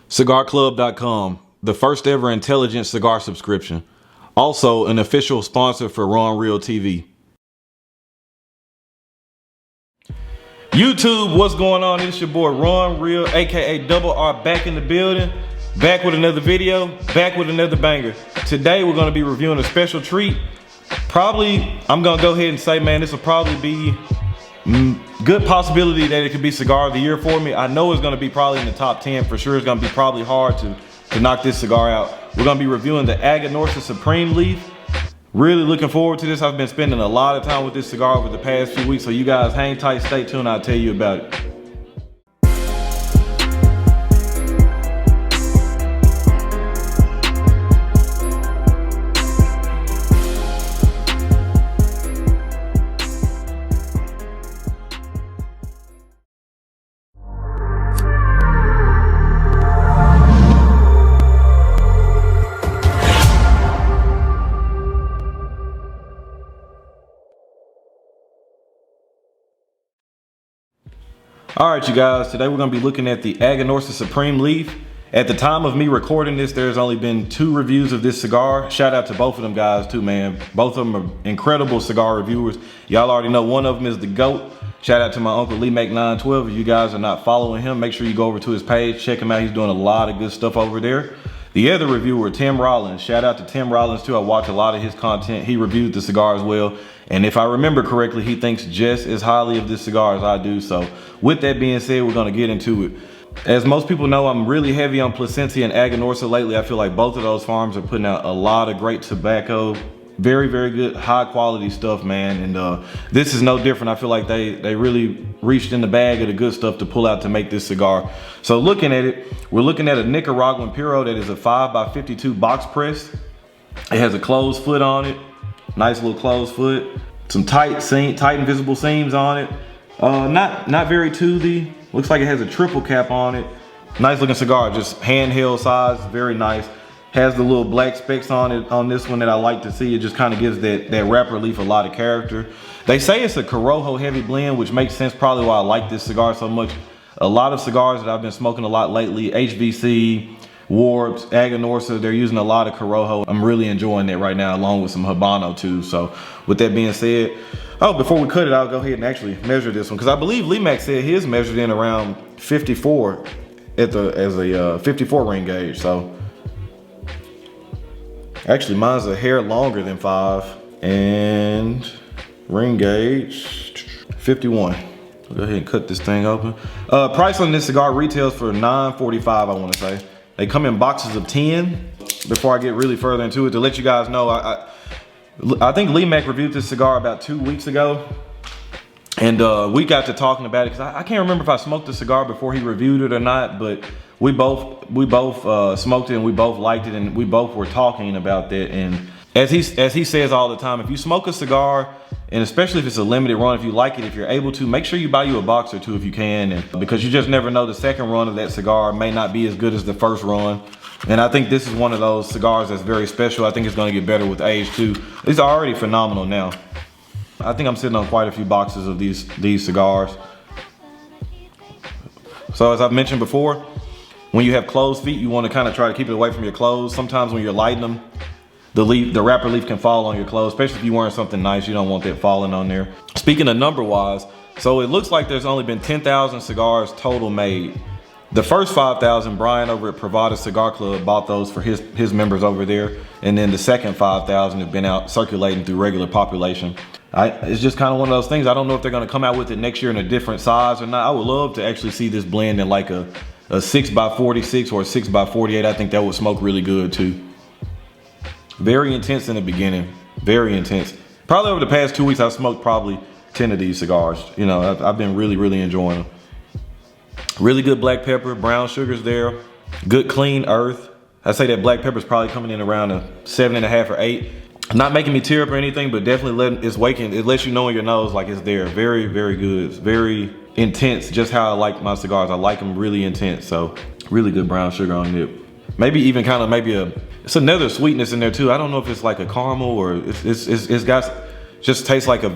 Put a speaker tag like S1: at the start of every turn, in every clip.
S1: CigarClub.com, the first ever intelligent cigar subscription. Also an official sponsor for RonRealTV. YouTube, what's going on? It's your boy Ron Real, aka Double R, back in the building, back with another video, back with another banger. Today we're gonna be reviewing a special treat. Probably, I'm gonna go ahead and say, man, this will probably be good possibility that it could be cigar of the year for me. I know it's gonna be probably in the top 10 for sure. It's gonna be probably hard to knock this cigar out. We're gonna be reviewing the Aganorsa Supreme Leaf. Really looking forward to this. I've been spending a lot of time with this cigar over the past few weeks, so you guys hang tight, stay tuned, I'll tell you about it. All right, you guys, today we're gonna be looking at the Aganorsa Supreme Leaf. At the time of me recording this, there's only been 2 reviews of this cigar. Shout out to both of them guys too, man. Both of them are incredible cigar reviewers. Y'all already know one of them is the GOAT. Shout out to my uncle Lee Mac 912. If you guys are not following him, make sure you go over to his page, check him out. He's doing a lot of good stuff over there. The other reviewer, Tim Rollins. Shout out to Tim Rollins too. I watch a lot of his content. He reviewed the cigar as well. And if I remember correctly, he thinks just as highly of this cigar as I do. So with that being said, we're gonna get into it. As most people know, I'm really heavy on Placencia and Aganorsa lately. I feel like both of those farms are putting out a lot of great tobacco. Very, very good, high quality stuff, man. And this is no different. I feel like they really reached in the bag of the good stuff to pull out to make this cigar. So looking at it, we're looking at a Nicaraguan Puro that is a 5x52 box press. It has a closed foot on it. Nice little closed foot. Some tight and visible seams on it. Not very toothy. Looks like it has a triple cap on it. Nice looking cigar, just handheld size, very nice. Has the little black specks on it on this one that I like to see. It just kind of gives that wrapper leaf a lot of character. They say it's a Corojo heavy blend, which makes sense probably why I like this cigar so much. A lot of cigars that I've been smoking a lot lately, HVC, Warps, Aganorsa, they're using a lot of Corojo. I'm really enjoying that right now, along with some Habano too. So with that being said, oh, before we cut it, I'll go ahead and actually measure this one, because I believe Lee Mac said his measured in around 54 as a 54 ring gauge. So actually mine's a hair longer than 5 and ring gauge 51. We'll go ahead and cut this thing open. Price on this cigar retails for $9.45, I want to say. They come in boxes of 10. Before I get really further into it, to let you guys know, I think Lee Mac reviewed this cigar about 2 weeks ago. And we got to talking about it, because I can't remember if I smoked the cigar before he reviewed it or not, but we both smoked it and we both liked it, and we both were talking about that. And as he says all the time, if you smoke a cigar, and especially if it's a limited run, if you like it, if you're able to, make sure you buy you a box or 2 if you can, and because you just never know, the second run of that cigar may not be as good as the first run. And I think this is one of those cigars that's very special. I think it's gonna get better with age too. It's already phenomenal now. I think I'm sitting on quite a few boxes of these cigars. So as I've mentioned before, when you have closed feet, you want to kind of try to keep it away from your clothes. Sometimes when you're lighting them, the wrapper leaf can fall on your clothes, especially if you're wearing something nice. You don't want that falling on there. Speaking of number wise, so it looks like there's only been 10,000 cigars total made. The first 5,000, Brian over at Privada Cigar Club bought those for his members over there. And then the second 5,000 have been out circulating through regular population. It's just kind of one of those things. I don't know if they're gonna come out with it next year in a different size or not. I would love to actually see this blend in like a 6x46 or a 6x48. I think that would smoke really good too. Very intense in the beginning, very intense. Probably over the past 2 weeks, I've smoked probably 10 of these cigars. You know, I've been really enjoying them. Really good black pepper, brown sugars there. Good clean earth. I say that black pepper is probably coming in around a 7.5 or 8. Not making me tear up or anything, but definitely it lets you know in your nose like it's there. Very good, very intense, just how I like my cigars. I like them really intense, so really good brown sugar on it. Maybe even kind of it's another sweetness in there too. I don't know if it's like a caramel or it's got, just tastes like a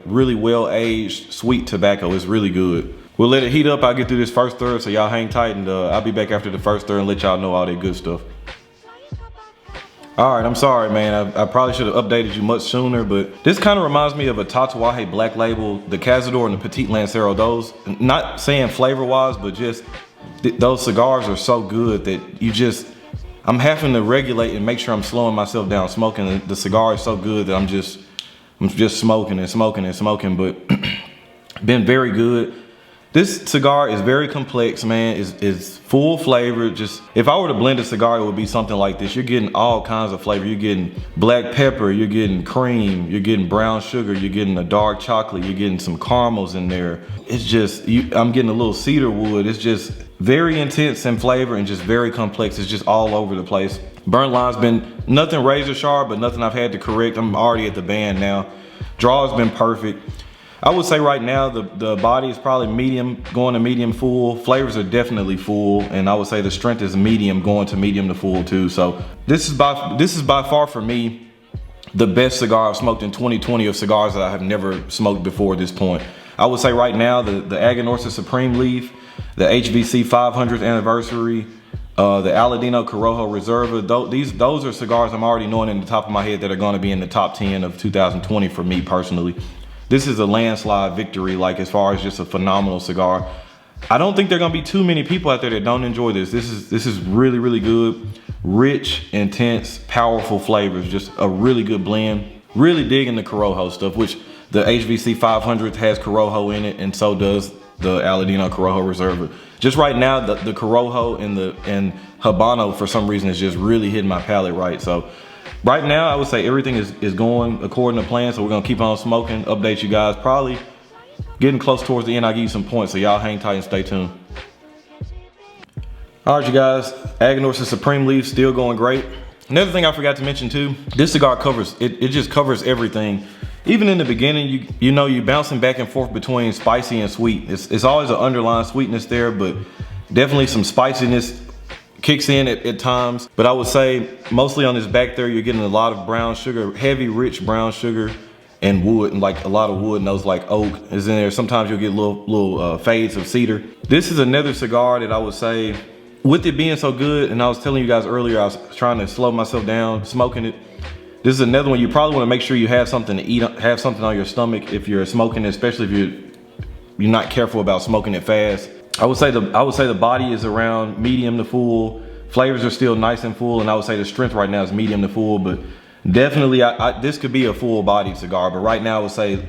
S1: really well aged sweet tobacco. It's really good. We'll let it heat up. I'll get through this first third, so y'all hang tight, and I'll be back after the first third and let y'all know all that good stuff. All right, I'm sorry, man. I probably should have updated you much sooner, but this kind of reminds me of a Tatuaje Black Label, the Cazador and the Petite Lancero. Those, not saying flavor-wise, but just those cigars are so good that you just, I'm having to regulate and make sure I'm slowing myself down smoking. The cigar is so good that I'm just smoking and smoking and smoking, but been very good. This cigar is very complex, man. It's full flavor. Just, if I were to blend a cigar, it would be something like this. You're getting all kinds of flavor. You're getting black pepper, you're getting cream, you're getting brown sugar, you're getting a dark chocolate, you're getting some caramels in there. It's just, I'm getting a little cedar wood. It's just very intense in flavor and just very complex. It's just all over the place. Burnt line's been nothing razor sharp, but nothing I've had to correct. I'm already at the band now. Draw has been perfect. I would say right now the body is probably medium, going to medium full. Flavors are definitely full, and I would say the strength is medium, going to medium to full too. So this is by far for me the best cigar I've smoked in 2020 of cigars that I have never smoked before this point. I would say right now the Aganorsa Supreme Leaf, the HVC 500th anniversary, the Aladino Corojo Reserva. Those are cigars I'm already knowing in the top of my head that are going to be in the top 10 of 2020 for me personally. This is a landslide victory, like as far as just a phenomenal cigar. I don't think there are gonna be too many people out there that don't enjoy this. This is really, really good. Rich, intense, powerful flavors. Just a really good blend. Really digging the Corojo stuff, which the HVC 500 has Corojo in it, and so does the Aladino Corojo Reserva. Just right now, the Corojo and Habano for some reason is just really hitting my palate right. So right now, I would say everything is going according to plan, so we're gonna keep on smoking, update you guys. Probably getting close towards the end, I'll give you some points, so y'all hang tight and stay tuned. All right, you guys, Aganorsa Supreme Leaf still going great. Another thing I forgot to mention too, this cigar covers, it just covers everything. Even in the beginning, you know, you're bouncing back and forth between spicy and sweet. It's always an underlying sweetness there, but definitely some spiciness kicks in at times. But I would say mostly on this back there, you're getting a lot of brown sugar, heavy, rich brown sugar and wood, and like a lot of wood, and those like oak is in there. Sometimes you'll get little fades of cedar. This is another cigar that I would say, with it being so good, and I was telling you guys earlier, I was trying to slow myself down smoking it. This is another one you probably want to make sure you have something to eat, have something on your stomach if you're smoking it, especially if you're not careful about smoking it fast. I would say the body is around medium to full. Flavors are still nice and full, and I would say the strength right now is medium to full, but definitely this could be a full bodied cigar, but right now I would say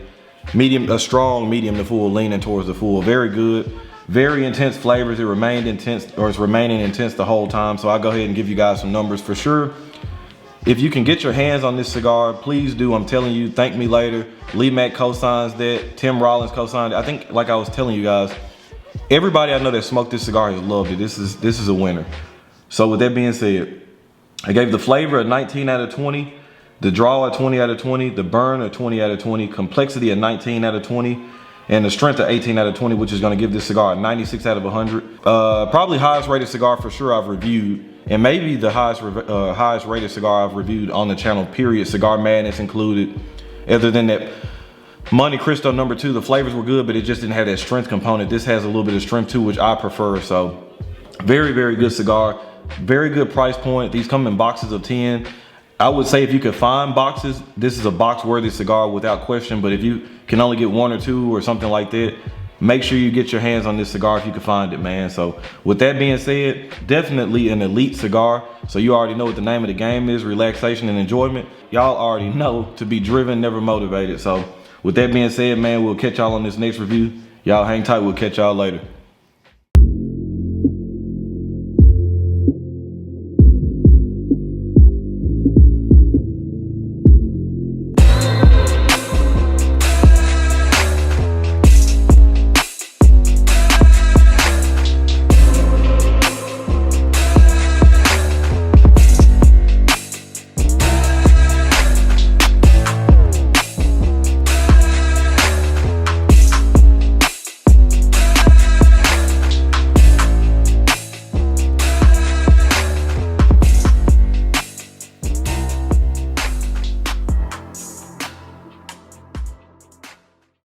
S1: medium, a strong medium to full, leaning towards the full. Very good, very intense flavors. It remained intense, or it's remaining intense the whole time. So I'll go ahead and give you guys some numbers for sure. If you can get your hands on this cigar, please do. I'm telling you, thank me later. Lee Mack co-signs that, Tim Rollins co-signed it. I think, like I was telling you guys, everybody I know that smoked this cigar has loved it. This is a winner. So with that being said, I gave the flavor a 19 out of 20, the draw a 20 out of 20, the burn a 20 out of 20, complexity a 19 out of 20, and the strength a 18 out of 20, which is gonna give this cigar a 96 out of 100. Probably highest rated cigar for sure I've reviewed, and maybe the highest rated cigar I've reviewed on the channel, period. Cigar Madness included. Other than that Monte Cristo #2, the flavors were good, but it just didn't have that strength component. This has a little bit of strength too, which I prefer. So very, very good cigar. Very good price point. These come in boxes of 10. I would say if you could find boxes, this is a box worthy cigar without question, but if you can only get 1 or 2 or something like that, make sure you get your hands on this cigar if you can find it, man. So with that being said, definitely an elite cigar. So you already know what the name of the game is, relaxation and enjoyment. Y'all already know to be driven, never motivated. So with that being said, man, we'll catch y'all on this next review. Y'all hang tight, we'll catch y'all later.